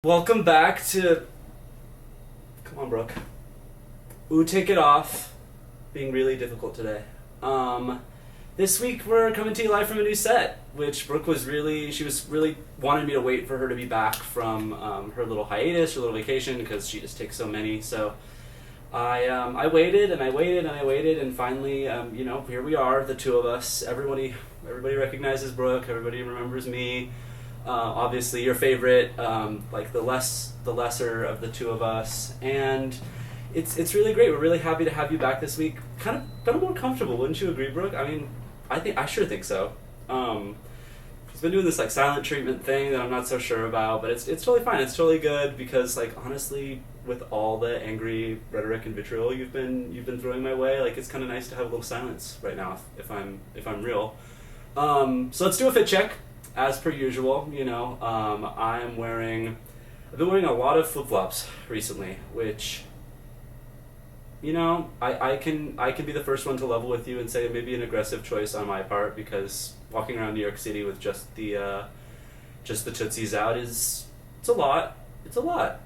Welcome back to. Come on, Brooke. Ooh, take it off. Being really difficult today. This week we're coming to you live from a new set, which Brooke was really. She was really wanting me to wait for her to be back from her little hiatus, her little vacation, because she just takes so many. So I waited and I waited and I waited, and finally, here we are, the two of us. Everybody recognizes Brooke. Everybody remembers me. Obviously your favorite, like the lesser of the two of us, and it's really great. We're really happy to have you back this week. Kind of more comfortable, wouldn't you agree, Brooke? I mean, I sure think so. She's been doing this like silent treatment thing that I'm not so sure about, but it's totally fine. It's totally good because, like, honestly, with all the angry rhetoric and vitriol you've been throwing my way, like, it's kind of nice to have a little silence right now if I'm real. So let's do a fit check. As per usual, I've been wearing a lot of flip-flops recently, which, I can be the first one to level with you and say it may be an aggressive choice on my part, because walking around New York City with just the tootsies out it's a lot. It's a lot.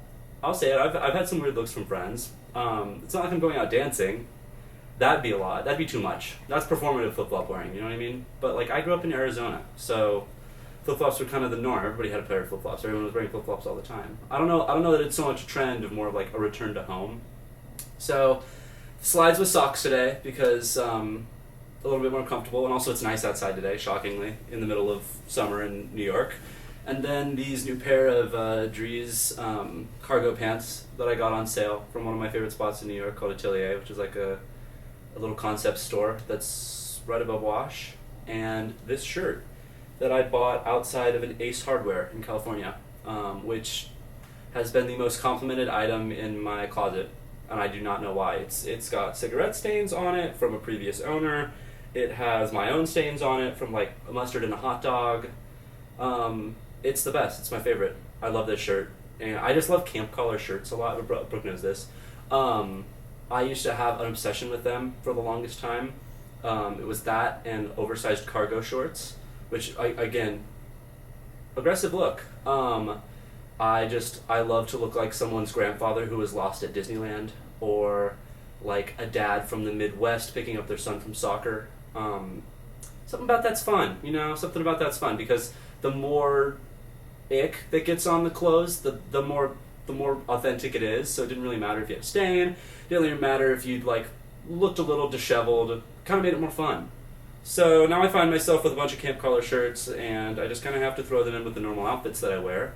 I'll say it. I've had some weird looks from friends. It's not like I'm going out dancing. That'd be a lot. That'd be too much. That's performative flip-flop wearing, you know what I mean? But, like, I grew up in Arizona, so flip-flops were kind of the norm. Everybody had a pair of flip-flops. Everyone was wearing flip-flops all the time. I don't know that it's so much a trend of more of like a return to home. So slides with socks today because a little bit more comfortable, and also it's nice outside today, shockingly, in the middle of summer in New York. And then these new pair of Dries cargo pants that I got on sale from one of my favorite spots in New York called Atelier, which is like a little concept store that's right above Wash. And this shirt that I bought outside of an Ace Hardware in California, which has been the most complimented item in my closet, and I do not know why. It's got cigarette stains on it from a previous owner. It has my own stains on it from like a mustard and a hot dog. It's the best. It's my favorite. I love this shirt, and I just love camp collar shirts a lot. Brooke knows this. I used to have an obsession with them for the longest time. It was that and oversized cargo shorts, which, again, aggressive look. I love to look like someone's grandfather who was lost at Disneyland, or like a dad from the Midwest picking up their son from soccer. Something about that's fun, something about that's fun, because the more ick that gets on the clothes, the more authentic it is. So it didn't really matter if you had a stain. It didn't really matter if you'd like looked a little disheveled. It kind of made it more fun. So now I find myself with a bunch of camp collar shirts, and I just kind of have to throw them in with the normal outfits that I wear.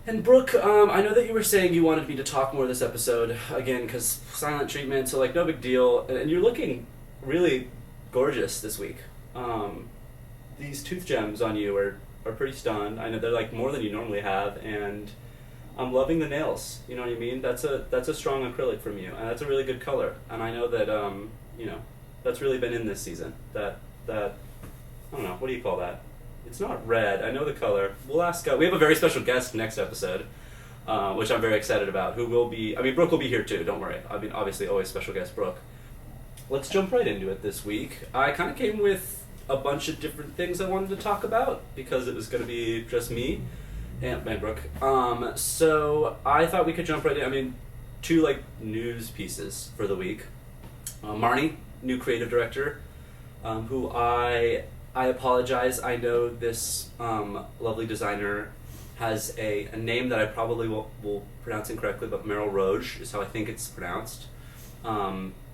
And Brooke, I know that you were saying you wanted me to talk more this episode, again, because silent treatment, so like no big deal. And you're looking really gorgeous this week. These tooth gems on you are pretty stunned. I know they're like more than you normally have, and I'm loving the nails. You know what I mean? That's a strong acrylic from you, and that's a really good color. And I know that that's really been in this season. That I don't know, what do you call that? It's not red. I know the color. We'll ask. We have a very special guest next episode, which I'm very excited about. Who will be? I mean, Brooke will be here too. Don't worry. I mean, obviously, always special guest Brooke. Let's jump right into it this week. I kind of came with a bunch of different things I wanted to talk about because it was going to be just me and Brooke. So I thought we could jump right in. I mean, two like news pieces for the week. Marnie, new creative director, who I apologize. I know this lovely designer has a name that I probably will pronounce incorrectly, but Meryl Roge is how I think it's pronounced.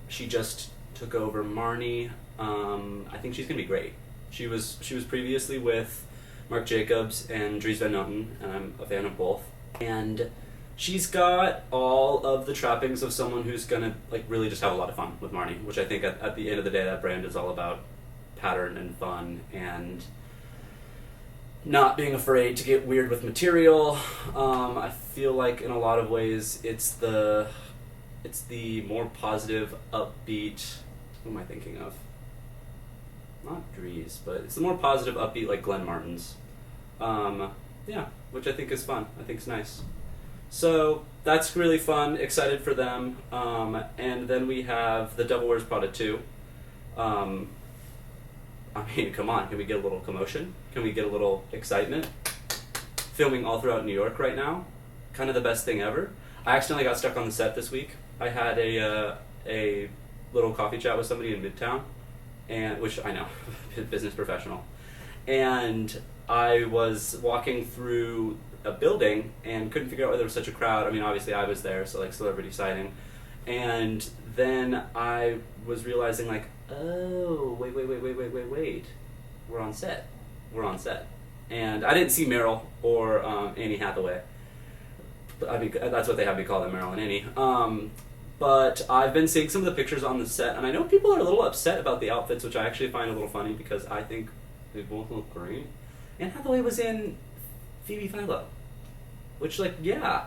She just took over Marnie. I think she's gonna be great. She was previously with Marc Jacobs and Dries Van Noten, and I'm a fan of both. And she's got all of the trappings of someone who's gonna like really just have a lot of fun with Marnie, which I think at the end of the day that brand is all about pattern and fun and not being afraid to get weird with material. I feel like in a lot of ways it's the more positive, upbeat. Who am I thinking of? Not Dries, but it's the more positive, upbeat like Glenn Martin's. Which I think is fun. I think it's nice. So that's really fun. Excited for them. And then we have The Devil Wears Prada 2. I mean, come on, can we get a little commotion? Can we get a little excitement? filming all throughout New York right now. Kind of the best thing ever. I accidentally got stuck on the set this week. I had a little coffee chat with somebody in Midtown, and which I know, business professional, and I was walking through a building and couldn't figure out why there was such a crowd. I mean, obviously I was there, so like celebrity sighting, and then I was realizing like, oh, wait, we're on set, and I didn't see Meryl or Annie Hathaway. I mean, that's what they have me call them, Meryl and Annie. But I've been seeing some of the pictures on the set, and I know people are a little upset about the outfits, which I actually find a little funny because I think they both look great. Anne Hathaway was in Phoebe Philo, which, like, yeah,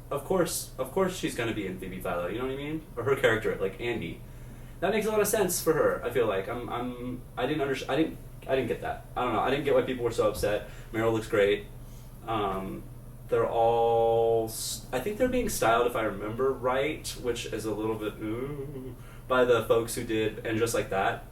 of course she's gonna be in Phoebe Philo. You know what I mean? Or her character, like Andy. That makes a lot of sense for her. I feel like I didn't get that. I don't know. I didn't get why people were so upset. Meryl looks great. They're all, I think they're being styled, if I remember right, which is a little bit by the folks who did And Just Like That,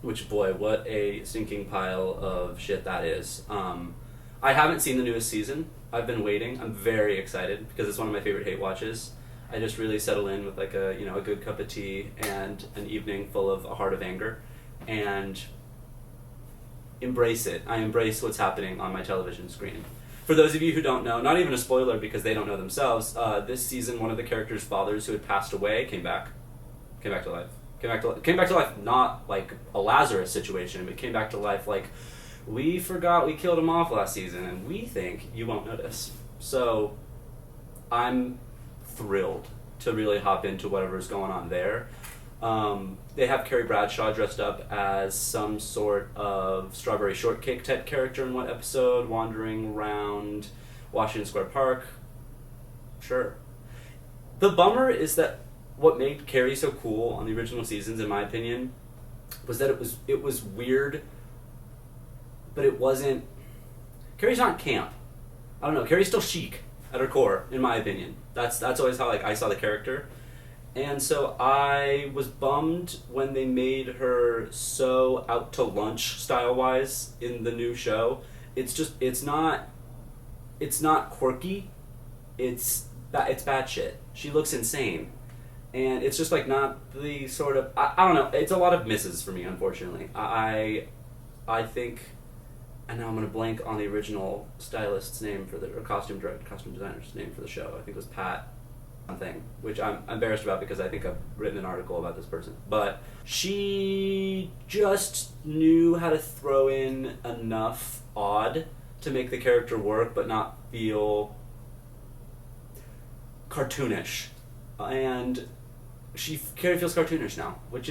which, boy, what a sinking pile of shit that is. I haven't seen the newest season. I've been waiting. I'm very excited because it's one of my favorite hate watches. I just really settle in with like a good cup of tea and an evening full of a heart of anger and embrace it. I embrace what's happening on my television screen. For those of you who don't know, not even a spoiler because they don't know themselves, this season one of the characters' fathers who had passed away came back to life. Came back to life, not like a Lazarus situation, but came back to life like, we forgot we killed him off last season and we think you won't notice. So I'm thrilled to really hop into whatever's going on there. They have Carrie Bradshaw dressed up as some sort of strawberry shortcake type character in one episode, wandering around Washington Square Park. Sure. The bummer is that what made Carrie so cool on the original seasons, in my opinion, was that it was weird, but it wasn't. Carrie's not camp. I don't know. Carrie's still chic at her core, in my opinion. That's always how I saw the character. And so I was bummed when they made her so out to lunch style-wise in the new show. It's not quirky. It's bad shit. She looks insane. And it's just like not the sort of, I don't know, it's a lot of misses for me, unfortunately. I think, and now I'm going to blank on the original stylist's name or costume designer's name for the show. I think it was Pat thing, which I'm embarrassed about because I think I've written an article about this person. But she just knew how to throw in enough odd to make the character work, but not feel cartoonish. And Carrie feels cartoonish now, which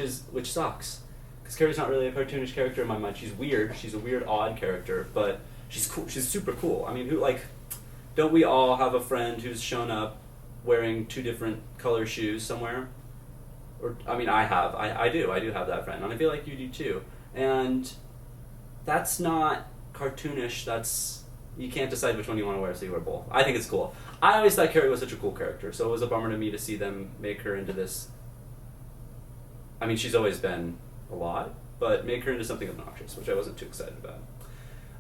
sucks. Because Carrie's not really a cartoonish character in my mind. She's weird. She's a weird, odd character, but she's cool. She's super cool. I mean, don't we all have a friend who's shown up wearing 2 different color shoes somewhere? Or, I mean, I do have that friend, and I feel like you do too. And that's not cartoonish, you can't decide which one you want to wear, so you wear both. I think it's cool. I always thought Carrie was such a cool character, so it was a bummer to me to see them make her into this. I mean, she's always been a lot, but make her into something obnoxious, which I wasn't too excited about.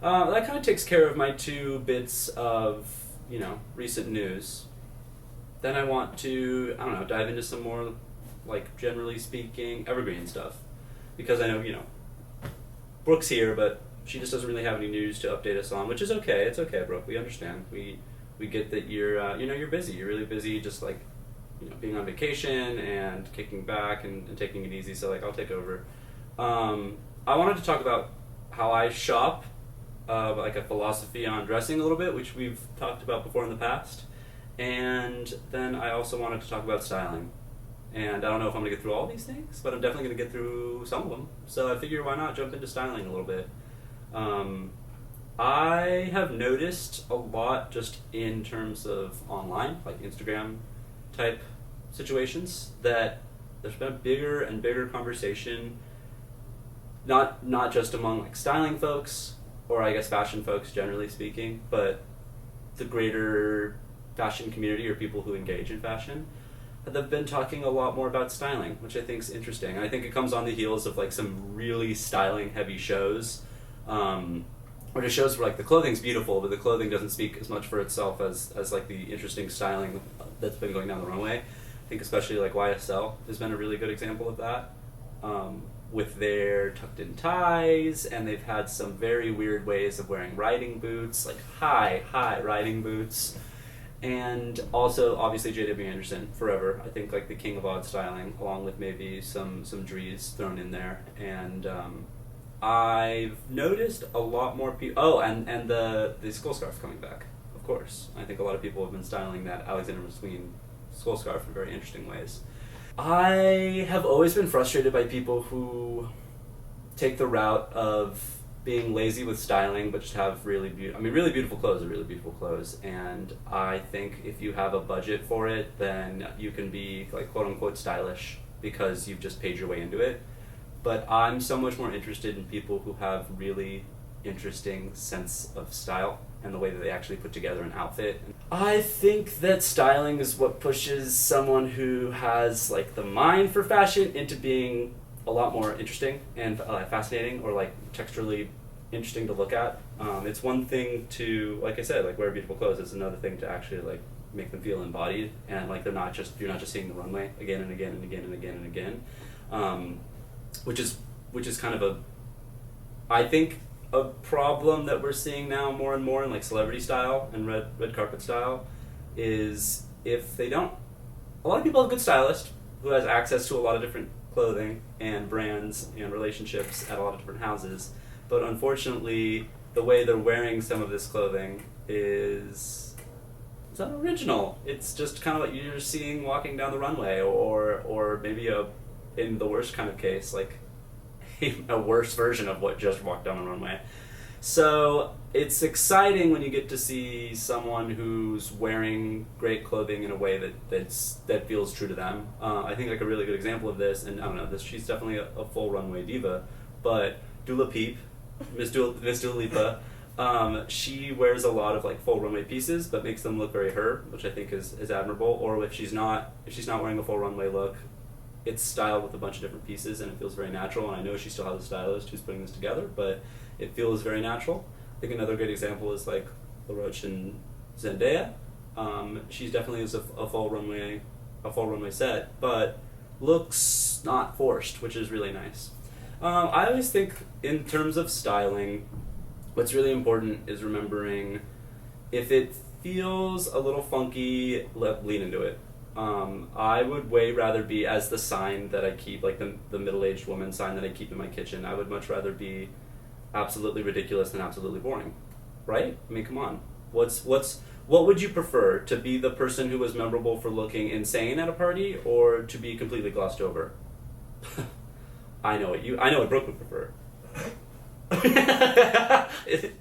That kind of takes care of my 2 bits of, recent news. Then I want to, dive into some more, like, generally speaking, evergreen stuff. Because I know, Brooke's here, but she just doesn't really have any news to update us on, which is okay. It's okay, Brooke. We understand. We get that you're, you're busy. You're really busy just, like, being on vacation and kicking back and taking it easy. So, like, I'll take over. I wanted to talk about how I shop, like a philosophy on dressing a little bit, which we've talked about before in the past. And then I also wanted to talk about styling. And I don't know if I'm going to get through all these things, but I'm definitely going to get through some of them. So I figure why not jump into styling a little bit. I have noticed a lot just in terms of online, like Instagram type situations, that there's been a bigger and bigger conversation, not just among like styling folks, or I guess fashion folks generally speaking, but the greater fashion community or people who engage in fashion. They've been talking a lot more about styling, which I think is interesting. And I think it comes on the heels of like some really styling heavy shows. or just shows where like the clothing's beautiful, but the clothing doesn't speak as much for itself as like the interesting styling that's been going down the runway. I think especially like YSL has been a really good example of that, with their tucked in ties, and they've had some very weird ways of wearing riding boots, like high riding boots. And also, obviously, J.W. Anderson, forever. I think like the king of odd styling, along with maybe some Dries thrown in there. And I've noticed a lot more people. Oh, and the skull scarf coming back, of course. I think a lot of people have been styling that Alexander McQueen skull scarf in very interesting ways. I have always been frustrated by people who take the route of being lazy with styling, but just have really beautiful clothes are really beautiful clothes. And I think if you have a budget for it, then you can be like quote unquote stylish because you've just paid your way into it. But I'm so much more interested in people who have really interesting sense of style and the way that they actually put together an outfit. I think that styling is what pushes someone who has like the mind for fashion into being a lot more interesting and fascinating, or like texturally interesting to look at. It's one thing to, like I said, like wear beautiful clothes. It's another thing to actually like make them feel embodied, and like you're not just seeing the runway again and again and again and again and again, which is kind of I think a problem that we're seeing now more and more in like celebrity style and red carpet style is if they don't. A lot of people have a good stylist who has access to a lot of different clothing and brands and relationships at a lot of different houses, but unfortunately the way they're wearing some of this clothing is unoriginal. It's just kind of like you're seeing walking down the runway, or maybe in the worst kind of case, like a worse version of what just walked down the runway. So it's exciting when you get to see someone who's wearing great clothing in a way that feels true to them. I think like a really good example of this, and I don't know, she's definitely a full runway diva, but Dula Peep, Miss Dua Lipa, she wears a lot of like full runway pieces, but makes them look very her, which I think is admirable. Or if she's not wearing a full runway look, it's styled with a bunch of different pieces and it feels very natural. And I know she still has a stylist who's putting this together, but it feels very natural. I think another great example is like La Roche and Zendaya. She's definitely is a full runway set, but looks not forced, which is really nice. I always think in terms of styling, what's really important is remembering if it feels a little funky, lean into it. I would way rather be, as the sign that I keep, like the middle-aged woman sign that I keep in my kitchen, I would much rather be absolutely ridiculous than absolutely boring, right? I mean, come on. What would you prefer, to be the person who was memorable for looking insane at a party, or to be completely glossed over? I know what Brooke would prefer.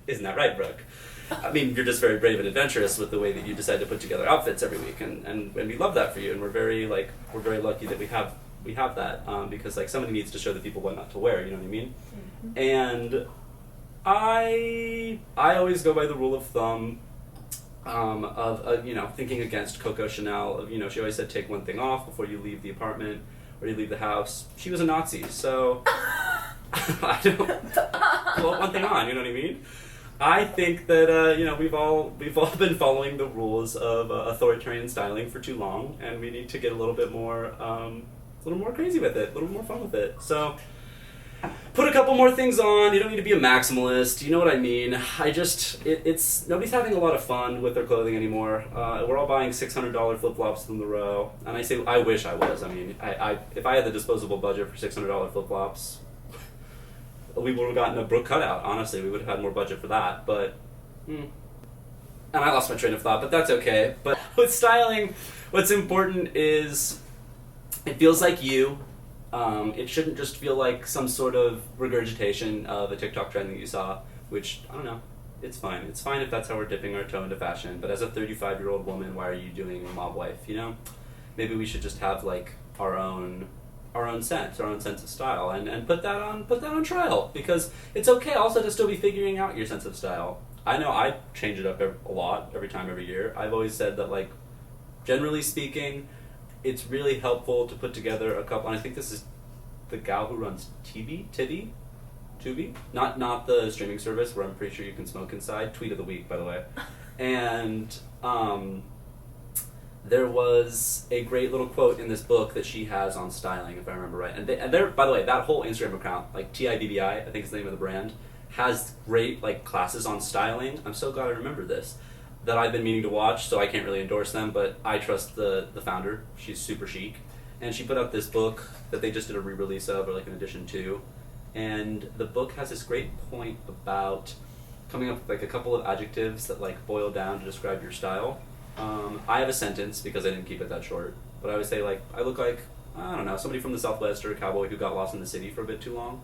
Isn't that right, Brooke? I mean, you're just very brave and adventurous with the way that you decide to put together outfits every week, and we love that for you, and we're very lucky that we have that, because like somebody needs to show the people what not to wear, you know what I mean? Mm-hmm. And I always go by the rule of thumb of thinking against Coco Chanel. Of, she always said take one thing off before you leave the apartment or you leave the house. She was a Nazi, so I don't put one thing on. You know what I mean? I think that we've all been following the rules of authoritarian styling for too long, and we need to get a little more crazy with it, a little more fun with it. So put a couple more things on. You don't need to be a maximalist. You know what I mean? It's nobody's having a lot of fun with their clothing anymore. We're all buying $600 flip-flops from the row, and I wish I was. I mean, if I had the disposable budget for $600 flip-flops, we would have gotten a Brooke cutout. Honestly, we would have had more budget for that. But, and I lost my train of thought, but that's okay. But with styling, what's important is it feels like you. It shouldn't just feel like some sort of regurgitation of a TikTok trend that you saw, which, I don't know, it's fine. It's fine if that's how we're dipping our toe into fashion, but as a 35-year-old woman, why are you doing mob wife, Maybe we should just have, like, our own sense of style, and put that on trial, because it's okay also to still be figuring out your sense of style. I know I change it up a lot, every year. I've always said that, like, generally speaking, it's really helpful to put together a couple, and I think this is the gal who runs Tibi, Tubi, not the streaming service where I'm pretty sure you can smoke inside. Tweet of the week, by the way. And there was a great little quote in this book that she has on styling, if I remember right. And there, by the way, that whole Instagram account, like TIBBI, I think is the name of the brand, has great like classes on styling. I'm so glad I remembered this, that I've been meaning to watch, so I can't really endorse them, but I trust the founder. She's super chic. And she put out this book that they just did a re-release of, or like an edition to. And the book has this great point about coming up with like a couple of adjectives that like boil down to describe your style. I have a sentence because I didn't keep it that short, but I would say like, I look like, I don't know, somebody from the Southwest or a cowboy who got lost in the city for a bit too long.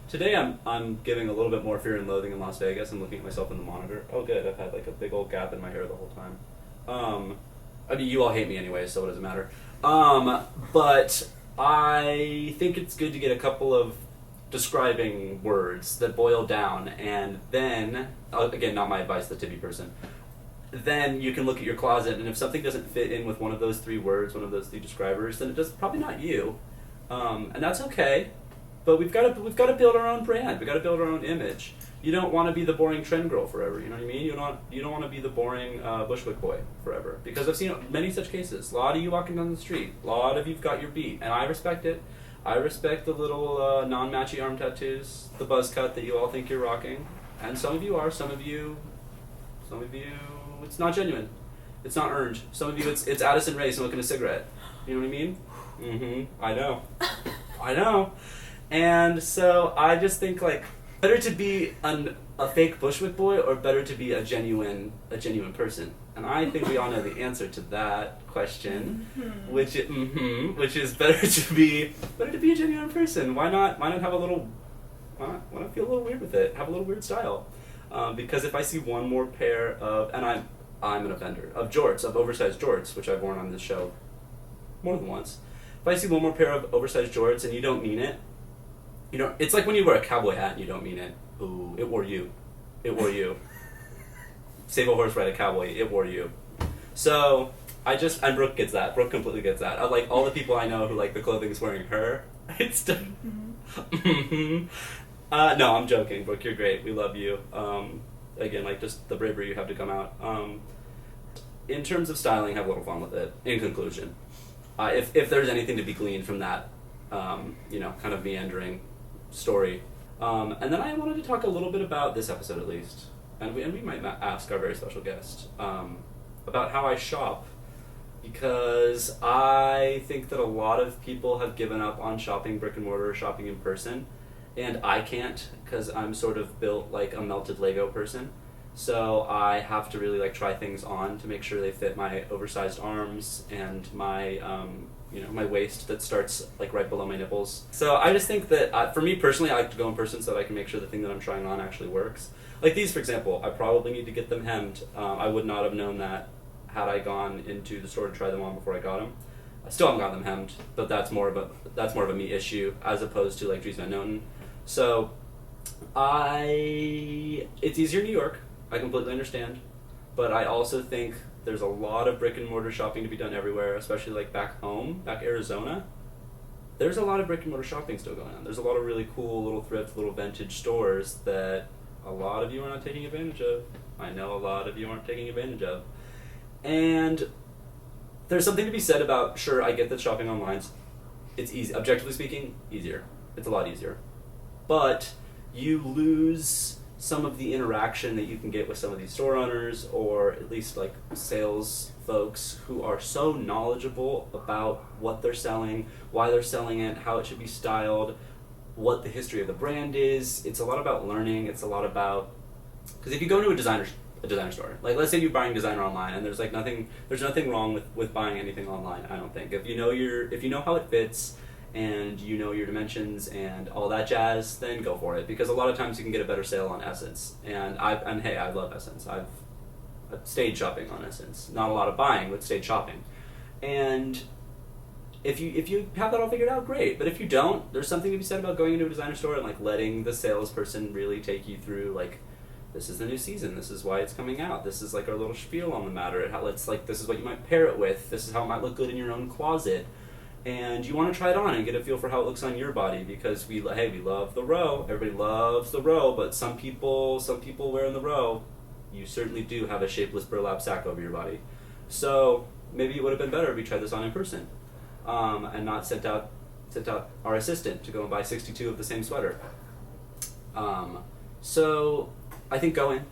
Today I'm giving a little bit more fear and loathing in Las Vegas. I'm looking at myself in the monitor. Oh good, I've had like a big old gap in my hair the whole time. I mean, you all hate me anyway, so what does it matter? But I think it's good to get a couple of describing words that boil down, and then, again, not my advice, the Tibby person, then you can look at your closet, and if something doesn't fit in with one of those three words, one of those three describers, then it's probably not you. And that's okay, but we've got to build our own brand. We've got to build our own image. You don't want to be the boring trend girl forever, you know what I mean? You don't want to be the boring Bushwick boy forever, because I've seen many such cases. A lot of you walking down the street, a lot of you've got your beat, and I respect it. I respect the little non-matchy arm tattoos, the buzz cut that you all think you're rocking, and some of you are, some of you, it's not genuine. It's not earned. Some of you, it's Addison Rae smoking a cigarette. You know what I mean? Mm-hmm. I know. I know. And so I just think like, better to be a fake Bushwick boy or better to be a genuine person? And I think we all know the answer to that question, which is better to be a genuine person. Why not have a little? Why not feel a little weird with it? Have a little weird style. Because if I see one more pair of, and I'm an offender of jorts, of oversized jorts, which I've worn on this show more than once. If I see one more pair of oversized jorts and you don't mean it, it's like when you wear a cowboy hat and you don't mean it. Ooh, it wore you. It wore you. Save a horse, ride a cowboy. It wore you. So and Brooke gets that. Brooke completely gets that. Of like all the people I know who like the clothing is wearing her, it's no, I'm joking. Brooke, you're great. We love you. Again, like just the bravery you have to come out. In terms of styling, have a little fun with it. In conclusion, if there's anything to be gleaned from that, kind of meandering story. And then I wanted to talk a little bit about this episode at least, and we might ask our very special guest about how I shop, because I think that a lot of people have given up on shopping brick and mortar, shopping in person, and I can't because I'm sort of built like a melted Lego person. So I have to really like try things on to make sure they fit my oversized arms and my my waist that starts like right below my nipples. So I just think that for me personally, I like to go in person so that I can make sure the thing that I'm trying on actually works. Like these, for example, I probably need to get them hemmed. I would not have known that had I gone into the store to try them on before I got them. I still haven't got them hemmed, but that's more of a me issue as opposed to like Dries Van Noten. So it's easier in New York. I completely understand, but I also think there's a lot of brick and mortar shopping to be done everywhere, especially like back Arizona. There's a lot of brick and mortar shopping still going on. There's a lot of really cool little thrift, little vintage stores that a lot of you are not taking advantage of. I know a lot of you aren't taking advantage of. And there's something to be said about, sure, I get that shopping online's, it's easy, objectively speaking, easier. It's a lot easier. But you lose some of the interaction that you can get with some of these store owners, or at least like sales folks who are so knowledgeable about what they're selling, why they're selling it, how it should be styled, what the history of the brand is. It's a lot about learning. It's a lot about, because if you go into a designer store, like let's say you're buying designer online, and there's nothing wrong with buying anything online. I don't think if you know how it fits, and you know your dimensions and all that jazz, then go for it. Because a lot of times you can get a better sale on Essence. And hey, I love Essence. I've stayed shopping on Essence. Not a lot of buying, but stayed shopping. And if you have that all figured out, great. But if you don't, there's something to be said about going into a designer store and like letting the salesperson really take you through like, this is the new season, this is why it's coming out, this is like our little spiel on the matter, this is what you might pair it with, this is how it might look good in your own closet. and you want to try it on and get a feel for how it looks on your body, because we love the row. Everybody loves the row, but some people wearing the row, you certainly do have a shapeless burlap sack over your body. So maybe it would have been better if we tried this on in person, and not sent out our assistant to go and buy 62 of the same sweater. So I think go in,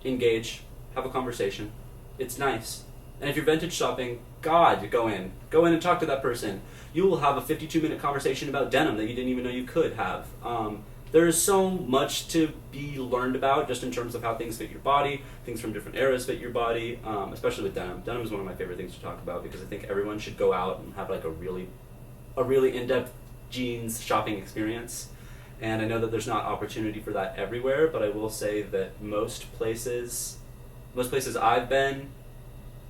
engage, have a conversation. It's nice. And if you're vintage shopping, God, go in and talk to that person. You will have a 52-minute conversation about denim that you didn't even know you could have. There is so much to be learned about, just in terms of how things fit your body, things from different eras fit your body, especially with denim. Denim is one of my favorite things to talk about, because I think everyone should go out and have like a really in-depth jeans shopping experience. And I know that there's not opportunity for that everywhere, but I will say that most places I've been,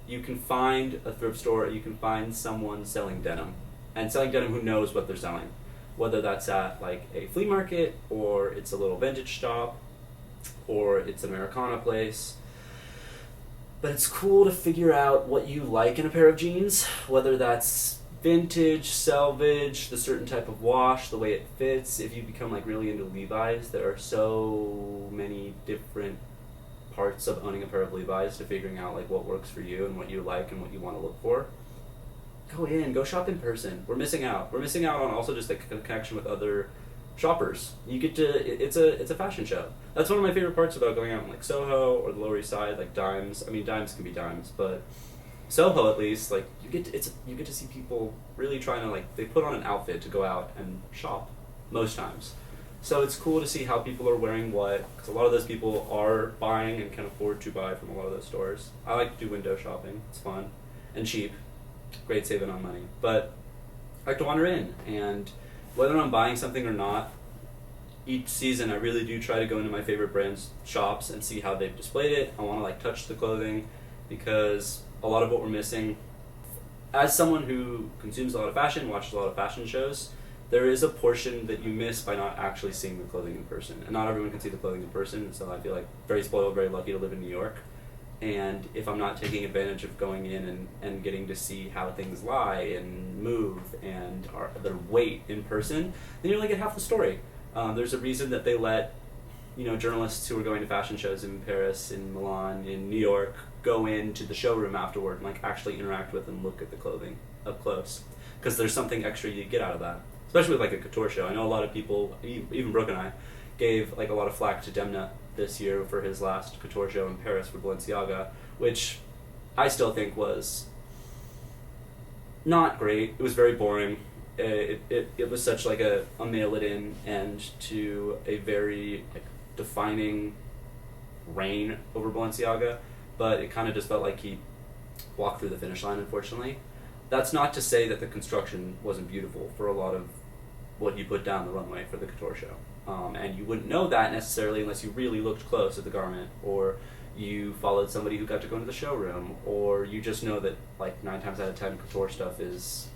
you can find a thrift store, you can find someone selling denim, and selling denim who knows what they're selling. Whether that's at like a flea market, or it's a little vintage shop, or it's an Americana place. But it's cool to figure out what you like in a pair of jeans, whether that's vintage, salvage, the certain type of wash, the way it fits. If you become like really into Levi's, there are so many different parts of owning a pair of Levi's to figuring out like what works for you and what you like and what you want to look for. Go shop in person. We're missing out on also just the connection with other shoppers. You get to, it's a fashion show. That's one of my favorite parts about going out in like Soho or the Lower East Side, like Dimes. I mean, Dimes can be Dimes, but Soho at least, like you get to see people really trying to, like, they put on an outfit to go out and shop most times. So it's cool to see how people are wearing what, because a lot of those people are buying and can afford to buy from a lot of those stores. I like to do window shopping. It's fun and cheap. Great saving on money. But I like to wander in, and whether I'm buying something or not, each season I really do try to go into my favorite brands' shops and see how they've displayed it. I want to like touch the clothing, because a lot of what we're missing, as someone who consumes a lot of fashion, watches a lot of fashion shows, there is a portion that you miss by not actually seeing the clothing in person. And not everyone can see the clothing in person, so I feel like very spoiled, very lucky to live in New York. And if I'm not taking advantage of going in and getting to see how things lie and move and their weight in person, then you only get half the story. There's a reason that they let, journalists who are going to fashion shows in Paris, in Milan, in New York, go into the showroom afterward and like actually interact with and look at the clothing up close, because there's something extra you get out of that, especially with like a couture show. I know a lot of people, even Brooke and I, gave like a lot of flack to Demna this year for his last couture show in Paris for Balenciaga, which I still think was not great. It was very boring. It was such like a mail it in end to a very like defining reign over Balenciaga, but it kind of just felt like he walked through the finish line, unfortunately. That's not to say that the construction wasn't beautiful for a lot of what he put down the runway for the couture show. And you wouldn't know that necessarily unless you really looked close at the garment, or you followed somebody who got to go into the showroom, or you just know that like 9 times out of 10 couture stuff is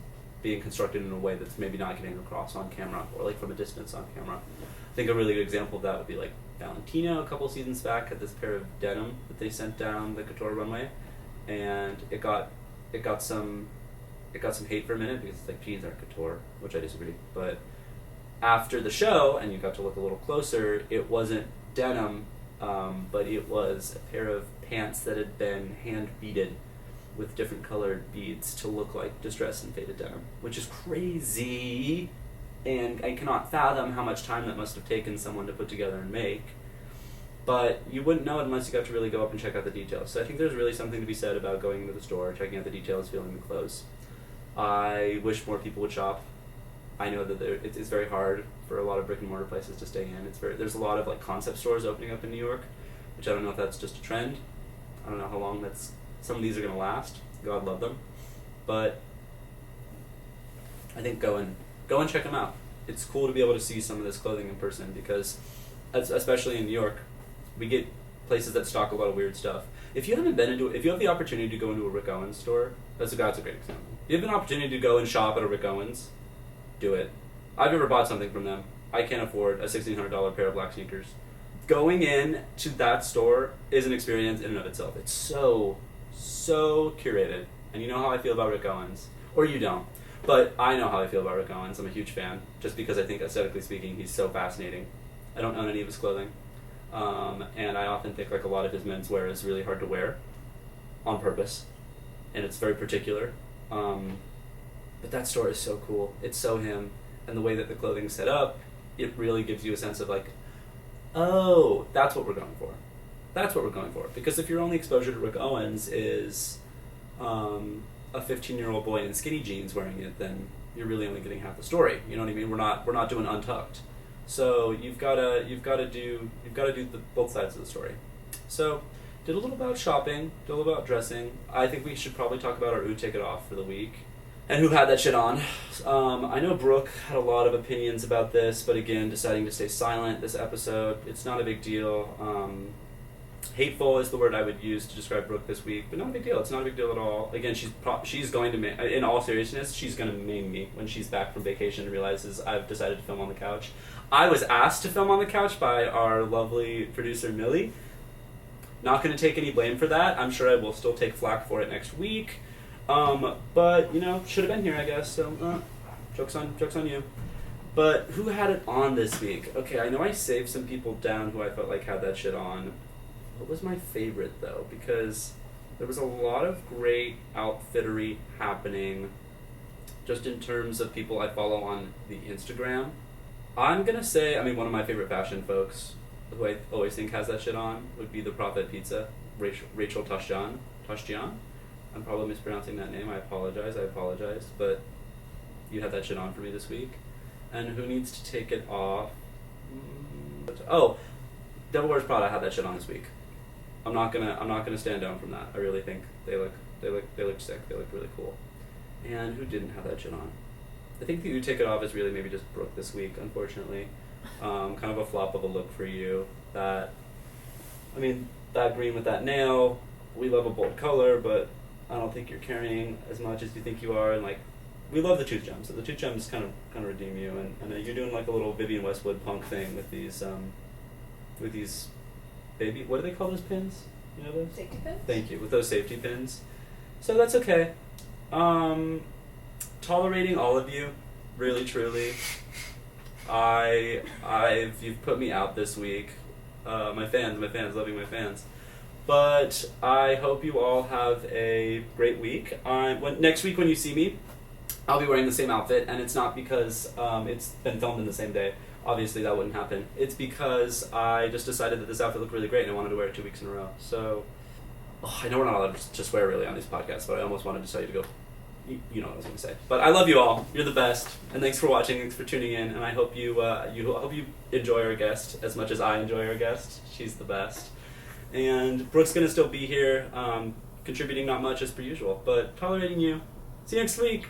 being constructed in a way that's maybe not getting across on camera, or like from a distance on camera. I think a really good example of that would be like Valentino a couple seasons back had this pair of denim that they sent down the couture runway, and it got some hate for a minute because it's like jeans aren't couture, which I disagree. But after the show, and you got to look a little closer, it wasn't denim, but it was a pair of pants that had been hand beaded with different colored beads to look like distressed and faded denim, which is crazy, and I cannot fathom how much time that must have taken someone to put together and make. But you wouldn't know it unless you got to really go up and check out the details. So I think there's really something to be said about going into the store, checking out the details, feeling the clothes. I wish more people would shop. I know that it's very hard for a lot of brick and mortar places to stay in. There's a lot of like concept stores opening up in New York, which I don't know if that's just a trend. I don't know how long some of these are going to last. God love them. But I think go and check them out. It's cool to be able to see some of this clothing in person, because especially in New York, we get places that stock a lot of weird stuff. If you have the opportunity to go into a Rick Owens store, that's a great example. If you have an opportunity to go and shop at a Rick Owens, do it. I've never bought something from them. I can't afford a $1,600 pair of black sneakers. Going in to that store is an experience in and of itself. It's so curated. And you know how I feel about Rick Owens. Or you don't. But I know how I feel about Rick Owens. I'm a huge fan, just because I think aesthetically speaking, he's so fascinating. I don't own any of his clothing, and I often think like a lot of his menswear is really hard to wear, on purpose, and it's very particular. But that store is so cool. It's so him, and the way that the clothing's set up, it really gives you a sense of like, oh, that's what we're going for. That's what we're going for. Because if your only exposure to Rick Owens is a 15-year-old boy in skinny jeans wearing it, then you're really only getting half the story. You know what I mean? We're not doing Untucked. So you've got to do both sides of the story. So did a little about shopping, did a little about dressing. I think we should probably talk about our Ooh Take It Off for the week. And who had that shit on. I know Brooke had a lot of opinions about this, but again, deciding to stay silent this episode, it's not a big deal. Hateful is the word I would use to describe Brooke this week, but not a big deal. It's not a big deal at all. Again, she's going to, in all seriousness, she's going to maim me when she's back from vacation and realizes I've decided to film on the couch. I was asked to film on the couch by our lovely producer, Millie. Not going to take any blame for that. I'm sure I will still take flack for it next week. But, you know, should have been here, I guess, so, joke's on you. But who had it on this week? Okay, I know I saved some people down who I felt like had that shit on. What was my favorite, though? Because there was a lot of great outfittery happening just in terms of people I follow on the Instagram. I'm gonna say, I mean, one of my favorite fashion folks who I always think has that shit on would be the Prophet Pizza, Rachel Tashjian. I'm probably mispronouncing that name. I apologize, but you had that shit on for me this week. And who needs to take it off? Oh, Devil Wears Prada had that shit on this week. I'm not gonna stand down from that. I really think they look sick. They look really cool. And who didn't have that shit on? I think the Ooh Take It Off is really maybe just Brooke this week, unfortunately. Kind of a flop of a look for you. That green with that nail. We love a bold color, but I don't think you're carrying as much as you think you are, and like, we love the tooth gems. So the tooth gems kind of redeem you, and you're doing like a little Vivienne Westwood punk thing with these baby, what do they call those pins? You know those? Safety pins? Thank you, with those safety pins. So that's okay. Tolerating all of you, really, truly. You've put me out this week. My fans, loving my fans. But I hope you all have a great week. Next week when you see me, I'll be wearing the same outfit, and it's not because it's been filmed in the same day. Obviously, that wouldn't happen. It's because I just decided that this outfit looked really great, and I wanted to wear it 2 weeks in a row. So, I know we're not allowed to swear really on these podcasts, but I almost wanted to tell you to go. You know what I was going to say. But I love you all. You're the best, and thanks for watching. Thanks for tuning in, and I hope you hope you enjoy our guest as much as I enjoy our guest. She's the best. And Brooke's going to still be here, contributing not much as per usual, but tolerating you. See you next week.